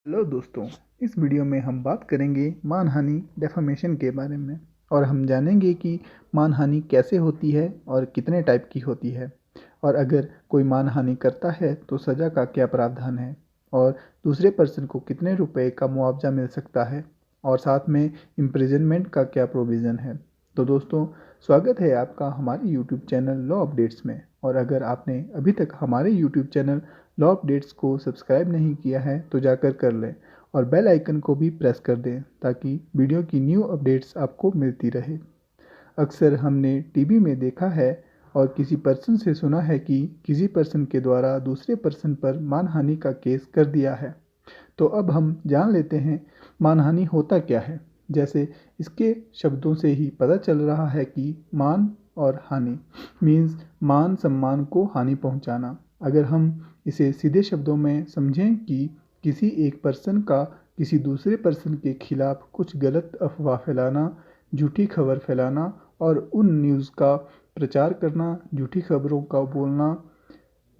Hello दोस्तों, इस video में हम बात करेंगे मानहानि डेफेमेशन के बारे में और हम जानेंगे कि मानहानि कैसे होती है और कितने टाइप की होती है और अगर कोई मानहानि करता है तो सज़ा का क्या प्रावधान है और दूसरे पर्सन को कितने रुपए का मुआवजा मिल सकता है और साथ में इम्प्रिजनमेंट का क्या प्रोविज़न है। तो दोस्तों, स्वागत है आपका हमारे यूट्यूब चैनल लॉ अपडेट्स में। और अगर आपने अभी तक हमारे यूट्यूब चैनल लॉ अपडेट्स को सब्सक्राइब नहीं किया है तो जाकर कर लें और बेल आइकन को भी प्रेस कर दें ताकि वीडियो की न्यू अपडेट्स आपको मिलती रहे। अक्सर हमने टीवी में देखा है और किसी पर्सन से सुना है कि किसी पर्सन के द्वारा दूसरे पर्सन पर मानहानि का केस कर दिया है। तो अब हम जान लेते हैं मानहानि होता क्या है। जैसे इसके शब्दों से ही पता चल रहा है कि मान और हानि मीन्स मान सम्मान को हानि पहुंचाना। अगर हम इसे सीधे शब्दों में समझें कि किसी एक पर्सन का किसी दूसरे पर्सन के खिलाफ कुछ गलत अफवाह फैलाना, झूठी खबर फैलाना और उन न्यूज़ का प्रचार करना, झूठी खबरों का बोलना,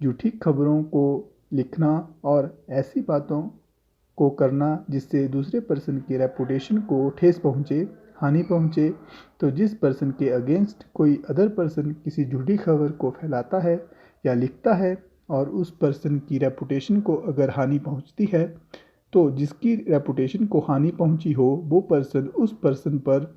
झूठी खबरों को लिखना और ऐसी बातों को करना जिससे दूसरे पर्सन की रेपुटेशन को ठेस पहुँचे, हानि पहुँचे। तो जिस पर्सन के अगेंस्ट कोई अदर पर्सन किसी झूठी खबर को फैलाता है या लिखता है और उस पर्सन की रेपुटेशन को अगर हानि पहुँचती है तो जिसकी रेपुटेशन को हानि पहुँची हो वो पर्सन उस पर्सन पर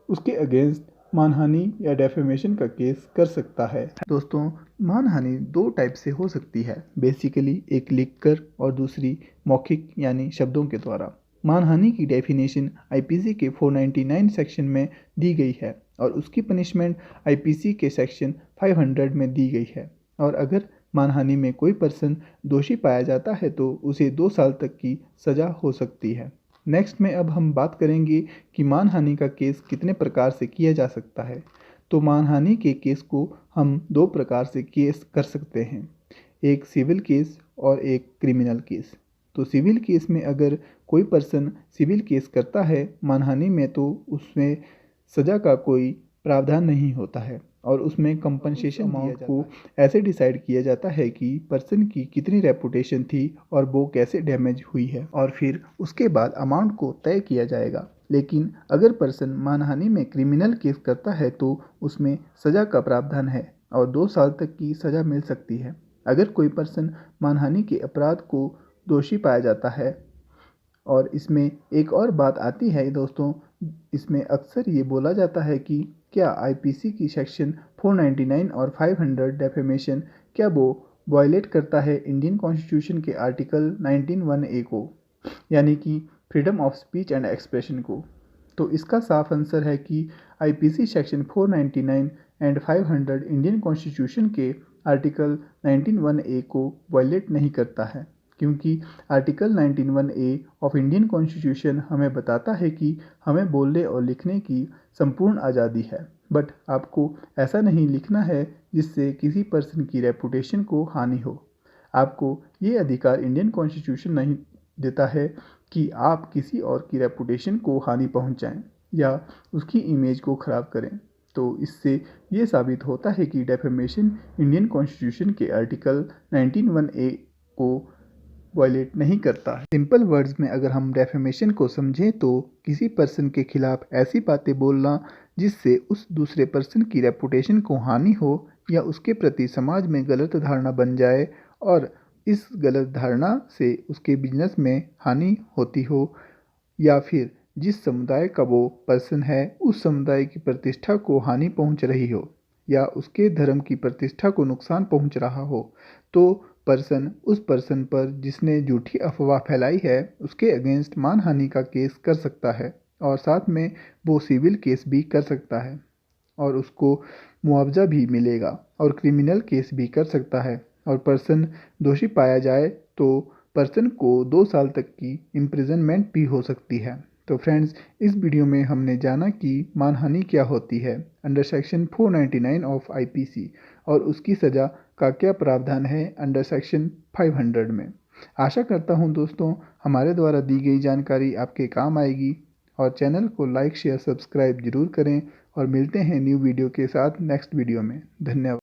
उसके अगेंस्ट मानहानि या डेफेमेशन का केस कर सकता है। दोस्तों, मानहानि दो टाइप से हो सकती है, बेसिकली एक लिखकर और दूसरी मौखिक यानी शब्दों के द्वारा। मानहानि की डेफिनेशन आईपीसी के 499 सेक्शन में दी गई है और उसकी पनिशमेंट आईपीसी के सेक्शन 500 में दी गई है। और अगर मानहानि में कोई पर्सन दोषी पाया जाता है तो उसे 2 साल तक की सज़ा हो सकती है। नेक्स्ट में अब हम बात करेंगे कि मानहानि का केस कितने प्रकार से किया जा सकता है। तो मानहानि के केस को हम 2 प्रकार से केस कर सकते हैं, एक सिविल केस और एक क्रिमिनल केस। तो सिविल केस में अगर कोई पर्सन सिविल केस करता है मानहानि में तो उसमें सज़ा का कोई प्रावधान नहीं होता है और उसमें कंपनसेशन अमाउंट को ऐसे डिसाइड किया जाता है कि पर्सन की कितनी रेपुटेशन थी और वो कैसे डैमेज हुई है और फिर उसके बाद अमाउंट को तय किया जाएगा। लेकिन अगर पर्सन मानहानि में क्रिमिनल केस करता है तो उसमें सज़ा का प्रावधान है और 2 साल तक की सज़ा मिल सकती है। अगर कोई पर्सन मानहानि के अपराध को दोषी पाया जाता है और इसमें एक और बात आती है दोस्तों, इसमें अक्सर ये बोला जाता है कि क्या आईपीसी की सेक्शन 499 और 500 डेफेमेशन क्या वो वायलेट करता है इंडियन कॉन्स्टिट्यूशन के आर्टिकल 19(1)(a) को, यानी कि freedom of speech and expression को। तो इसका साफ आंसर है कि IPC section 499 and 500 Indian constitution के आर्टिकल 19(1)(a) को वायलेट नहीं करता है, क्योंकि article 19(1)(a) of Indian constitution हमें बताता है कि हमें बोलने और लिखने की संपूर्ण आज़ादी है। बट आपको ऐसा नहीं लिखना है जिससे किसी पर्सन की रेपुटेशन को हानि हो। आपको ये अधिकार इंडियन कॉन्स्टिट्यूशन नहीं देता है कि आप किसी और की रेपुटेशन को हानि पहुंचाएं या उसकी इमेज को ख़राब करें। तो इससे ये साबित होता है कि डेफेमेशन इंडियन कॉन्स्टिट्यूशन के आर्टिकल 19(1)(a) को वायलेट नहीं करता है। सिंपल वर्ड्स में अगर हम डेफेमेशन को समझें तो किसी पर्सन के खिलाफ ऐसी बातें बोलना जिससे उस दूसरे पर्सन की रेपुटेशन को हानि हो या उसके प्रति समाज में गलत धारणा बन जाए और इस गलत धारणा से उसके बिजनेस में हानि होती हो, या फिर जिस समुदाय का वो पर्सन है उस समुदाय की प्रतिष्ठा को हानि पहुंच रही हो या उसके धर्म की प्रतिष्ठा को नुकसान पहुंच रहा हो, तो पर्सन उस पर्सन पर जिसने झूठी अफवाह फैलाई है उसके अगेंस्ट मानहानि का केस कर सकता है और साथ में वो सिविल केस भी कर सकता है और उसको मुआवजा भी मिलेगा और क्रिमिनल केस भी कर सकता है। और पर्सन दोषी पाया जाए तो पर्सन को 2 साल तक की इम्प्रिजनमेंट भी हो सकती है। तो फ्रेंड्स, इस वीडियो में हमने जाना कि मानहानि क्या होती है अंडर सेक्शन 499 ऑफ आईपीसी और उसकी सज़ा का क्या प्रावधान है अंडर सेक्शन 500 में। आशा करता हूं दोस्तों हमारे द्वारा दी गई जानकारी आपके काम आएगी और चैनल को लाइक शेयर सब्सक्राइब जरूर करें और मिलते हैं न्यू वीडियो के साथ नेक्स्ट वीडियो में। धन्यवाद।